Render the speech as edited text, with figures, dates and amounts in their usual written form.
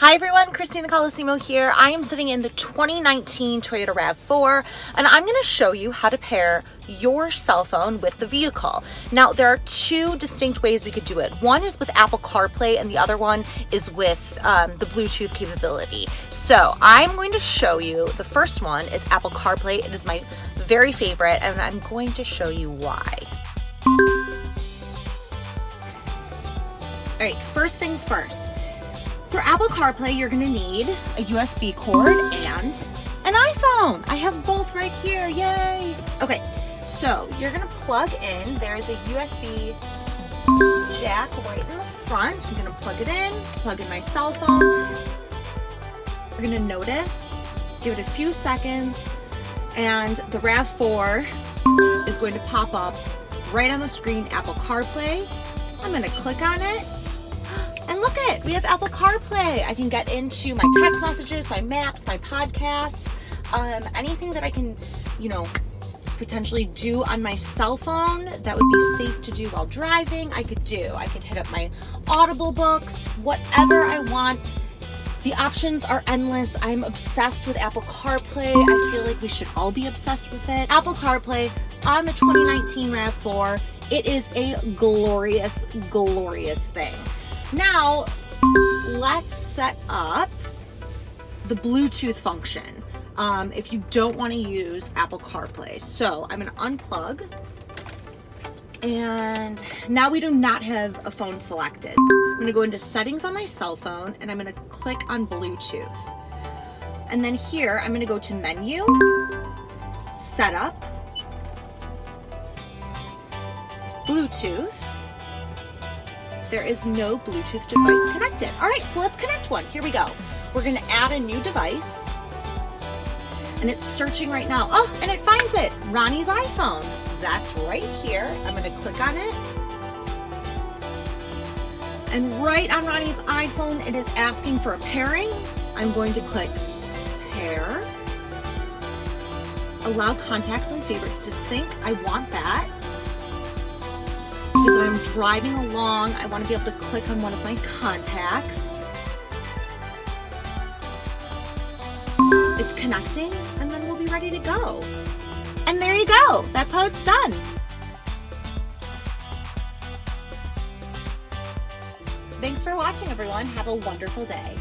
Hi everyone, Christina Colosimo here. I am sitting in the 2019 Toyota RAV4 and I'm going to show you how to pair your cell phone with the vehicle. Now there are two distinct ways we could do it. One is with Apple CarPlay and the other one is with the Bluetooth capability. So I'm going to show you, the first one is Apple CarPlay. It is my very favorite and I'm going to show you why. All right, first things first. For Apple CarPlay, you're gonna need a USB cord and an iPhone. I have both right here, yay. Okay, so you're gonna plug in, there's a USB jack right in the front. I'm gonna plug it in, plug in my cell phone. You're gonna notice, give it a few seconds, and the RAV4 is going to pop up right on the screen, Apple CarPlay. I'm gonna click on it. And look at, we have Apple CarPlay. I can get into my text messages, my maps, my podcasts, anything that I can, potentially do on my cell phone that would be safe to do while driving, I could do. I could hit up my Audible books, whatever I want. The options are endless. I'm obsessed with Apple CarPlay. I feel like we should all be obsessed with it. Apple CarPlay on the 2019 RAV4. It is a glorious, glorious thing. Now, let's set up the Bluetooth function if you don't want to use Apple CarPlay. So I'm going to unplug, and now we do not have a phone selected. I'm going to go into settings on my cell phone, and I'm going to click on Bluetooth. And then here, I'm going to go to menu, setup, Bluetooth. There is no Bluetooth device connected. All right, so let's connect one. Here we go. We're gonna add a new device, and it's searching right now. Oh, and it finds it, Ronnie's iPhone. That's right here. I'm gonna click on it. And right on Ronnie's iPhone, it is asking for a pairing. I'm going to click pair. Allow contacts and favorites to sync. I want that. Because when I'm driving along, I want to be able to click on one of my contacts. It's connecting, and then we'll be ready to go. And there you go. That's how it's done. Thanks for watching, everyone. Have a wonderful day.